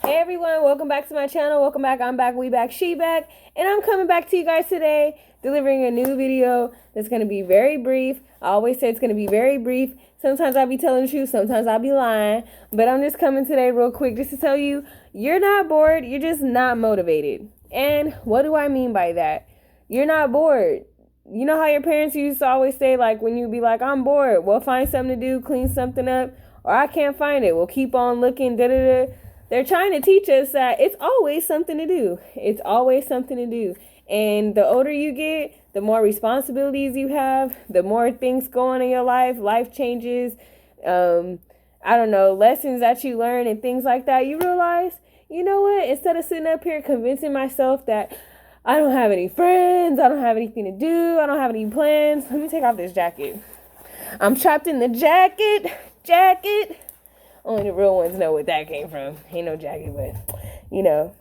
Hey everyone, welcome back to my channel. Welcome back. I'm back, we back, she back. And I'm coming back to you guys today, delivering a new video that's going to be very brief. I always say it's going to be very brief. Sometimes I'll be telling the truth, sometimes I'll be lying. But I'm just coming today real quick just to tell you, you're not bored, you're just not motivated. And what do I mean by that? You're not bored. You know how your parents used to always say, like, when you be like, I'm bored, well, find something to do, clean something up, or I can't find it, well, keep on looking, da-da-da. They're trying to teach us that it's always something to do. It's always something to do. And the older you get, the more responsibilities you have, the more things go on in your life, life changes, I don't know, lessons that you learn and things like that. You realize, you know what, instead of sitting up here convincing myself that I don't have any friends, I don't have anything to do, I don't have any plans. Let me take off this jacket. I'm trapped in the jacket. Only the real ones know what that came from. Ain't no jacket, but you know.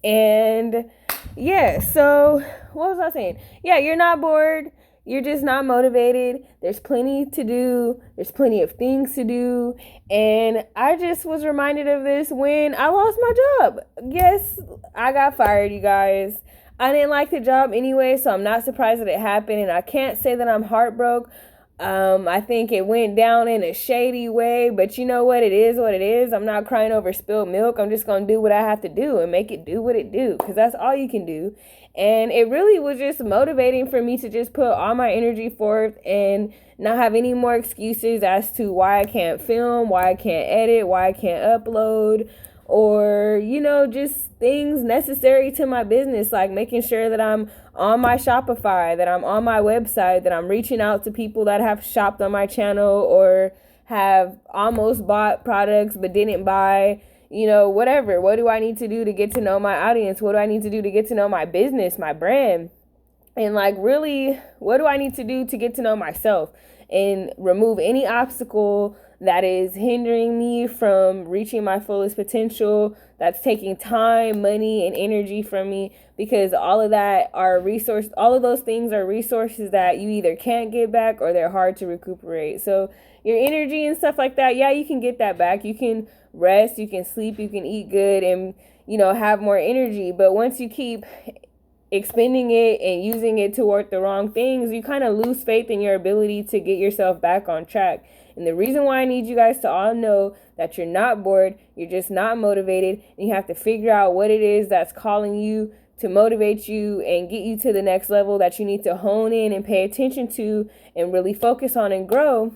And yeah, so what was I saying? Yeah, you're not bored. You're just not motivated. There's plenty to do. There's plenty of things to do. And I just was reminded of this when I lost my job. Yes, I got fired, you guys. I didn't like the job anyway, so I'm not surprised that it happened. And I can't say that I'm heartbroken. I think it went down in a shady way, but you know what? It is what it is. I'm not crying over spilled milk. I'm just going to do what I have to do and make it do what it do, because that's all you can do. And it really was just motivating for me to just put all my energy forth and not have any more excuses as to why I can't film, why I can't edit, why I can't upload, or, you know, just things necessary to my business, like making sure that I'm on my Shopify, that I'm on my website, that I'm reaching out to people that have shopped on my channel or have almost bought products but didn't buy, you know, whatever. What do I need to do to get to know my audience? What do I need to do to get to know my business, my brand? And like, really, what do I need to do to get to know myself and remove any obstacle that is hindering me from reaching my fullest potential, that's taking time, money, and energy from me? Because all of that are all of those things are resources that you either can't get back or they're hard to recuperate. So your energy and stuff like that, yeah, you can get that back. You can rest, you can sleep, you can eat good, and, you know, have more energy. But once you keep expending it and using it toward the wrong things, you kind of lose faith in your ability to get yourself back on track. And the reason why I need you guys to all know that you're not bored, you're just not motivated, and you have to figure out what it is that's calling you to motivate you and get you to the next level that you need to hone in and pay attention to and really focus on and grow,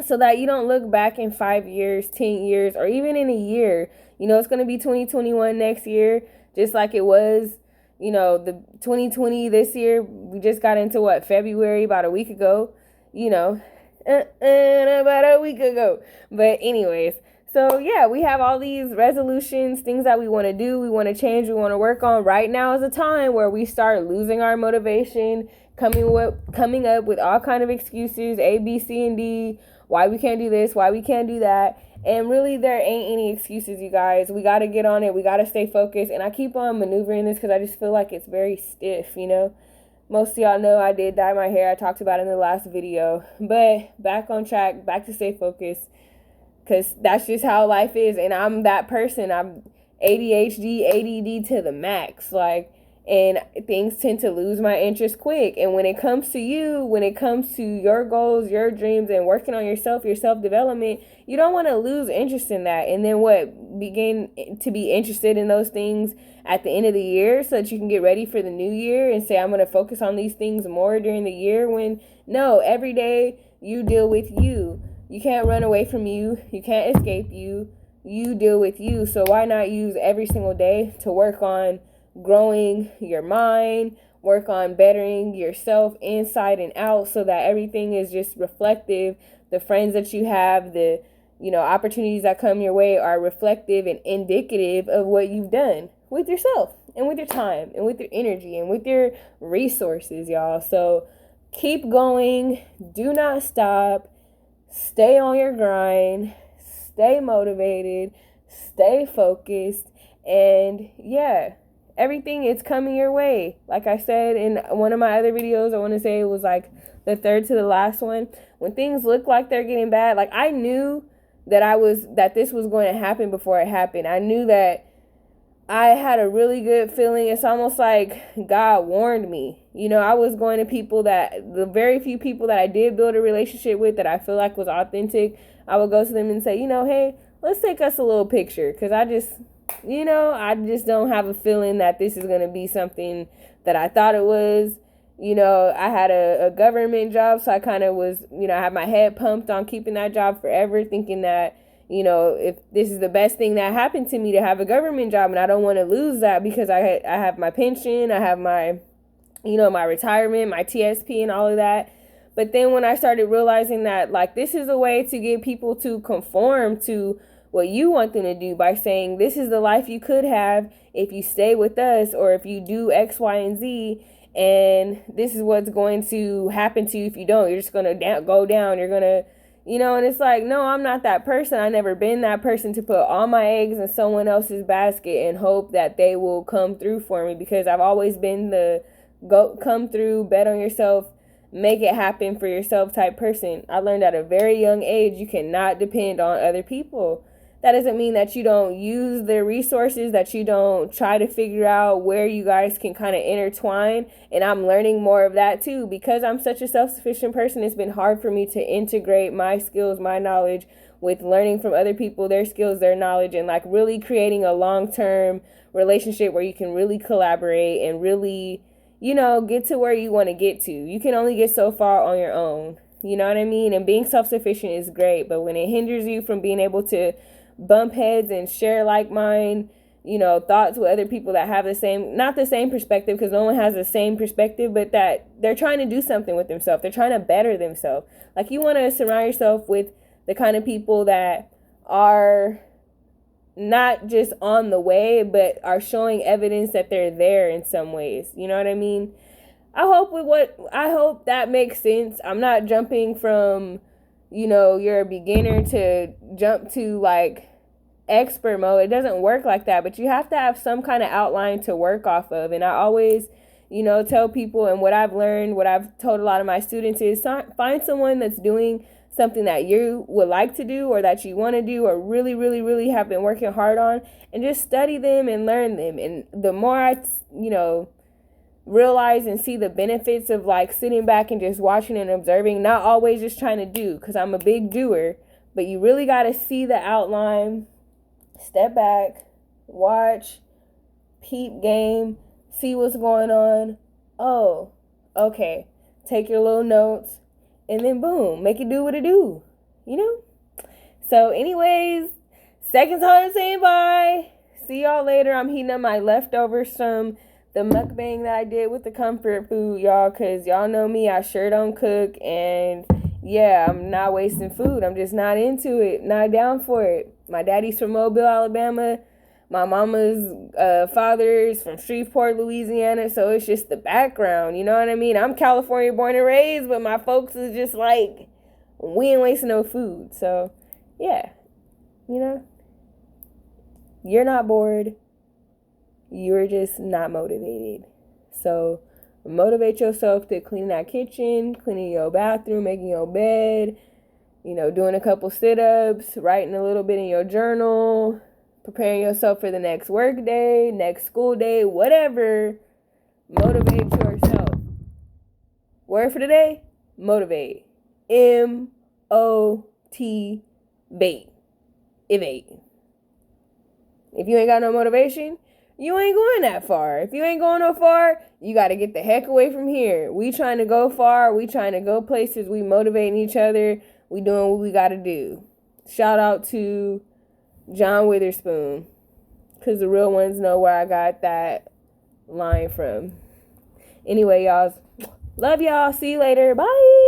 so that you don't look back in 5 years, 10 years, or even in a year. You know, it's going to be 2021 next year, just like it was, you know, the 2020 this year. We just got into what, February, about a week ago, you know, about a week ago. But anyways, so yeah, we have all these resolutions, things that we want to do, we want to change, we want to work on. Right now is a time where we start losing our motivation, coming up with all kind of excuses, A, B, C, and D, why we can't do this, why we can't do that. And really, there ain't any excuses, you guys. We got to get on it. We got to stay focused. And I keep on maneuvering this because I just feel like it's very stiff, you know. Most of y'all know I did dye my hair. I talked about it in the last video. But back on track, back to stay focused, because that's just how life is. And I'm that person. I'm ADHD, ADD to the max. Like, and things tend to lose my interest quick. And when it comes to you, when it comes to your goals, your dreams, and working on yourself, your self-development, you don't want to lose interest in that. And then begin to be interested in those things at the end of the year, so that you can get ready for the new year and say, I'm going to focus on these things more during the year. When no, every day you deal with you. You can't run away from you. You can't escape you. You deal with you. So why not use every single day to work on growing your mind, work on bettering yourself inside and out, so that everything is just reflective. The friends that you have, the, you know, opportunities that come your way are reflective and indicative of what you've done with yourself and with your time and with your energy and with your resources, y'all. So keep going. Do not stop. Stay on your grind. Stay motivated. Stay focused. And yeah, everything is coming your way. Like I said in one of my other videos, I want to say it was like the third to the last one, when things look like they're getting bad, like I knew that this was going to happen before it happened. I knew that I had a really good feeling. It's almost like God warned me. I was going to people the very few people that I did build a relationship with that I feel like was authentic, I would go to them and say, hey, let's take us a little picture. Because I just don't have a feeling that this is going to be something that I thought it was. I had a government job, so I kind of was, I had my head pumped on keeping that job forever, thinking that, if this is the best thing that happened to me, to have a government job, and I don't want to lose that because I have my pension, I have my, my retirement, my TSP and all of that. But then when I started realizing that, like, this is a way to get people to conform to what you want them to do by saying, this is the life you could have if you stay with us, or if you do X, Y, and Z, and this is what's going to happen to you if you don't. You're just going to go down. You're going to, and it's like, no, I'm not that person. I never been that person to put all my eggs in someone else's basket and hope that they will come through for me, because I've always been the come through, bet on yourself, make it happen for yourself type person. I learned at a very young age you cannot depend on other people. That doesn't mean that you don't use their resources, that you don't try to figure out where you guys can kind of intertwine. And I'm learning more of that too. Because I'm such a self-sufficient person, it's been hard for me to integrate my skills, my knowledge, with learning from other people, their skills, their knowledge, and like really creating a long-term relationship where you can really collaborate and really, get to where you want to get to. You can only get so far on your own. You know what I mean? And being self-sufficient is great, but when it hinders you from being able to bump heads and share like-mind, thoughts with other people that have not the same perspective, because no one has the same perspective, but that they're trying to do something with themselves. They're trying to better themselves. Like, you want to surround yourself with the kind of people that are not just on the way, but are showing evidence that they're there in some ways. You know what I mean? I hope that makes sense. I'm not jumping from, you're a beginner to jump to like expert mode. It doesn't work like that, but you have to have some kind of outline to work off of. And I always, tell people, and what I've learned, what I've told a lot of my students is find someone that's doing something that you would like to do, or that you want to do, or really, really, really have been working hard on, and just study them and learn them. And the more I, realize and see the benefits of like sitting back and just watching and observing, not always just trying to do, because I'm a big doer, but you really got to see the outline, step back, watch, peep game, see what's going on. Oh, okay. Take your little notes, and then boom, make it do what it do, So anyways, second time saying bye. See y'all later. I'm heating up my leftovers from the mukbang that I did with the comfort food, y'all, because y'all know me, I sure don't cook, and yeah, I'm not wasting food. I'm just not into it, not down for it. My daddy's from Mobile, Alabama. My mama's father's from Shreveport, Louisiana, so it's just the background, you know what I mean? I'm California born and raised, but my folks is just like, we ain't wasting no food. So, yeah, you're not bored. You're just not motivated. So motivate yourself to clean that kitchen, cleaning your bathroom, making your bed, doing a couple sit-ups, writing a little bit in your journal, preparing yourself for the next work day, next school day, whatever. Motivate yourself. Word for today, motivate. MOT bait. Evade. If you ain't got no motivation, you ain't going that far. If you ain't going no far, you got to get the heck away from here. We trying to go far. We trying to go places. We motivating each other. We doing what we got to do. Shout out to John Witherspoon, because the real ones know where I got that line from. Anyway, y'all, love y'all. See you later. Bye.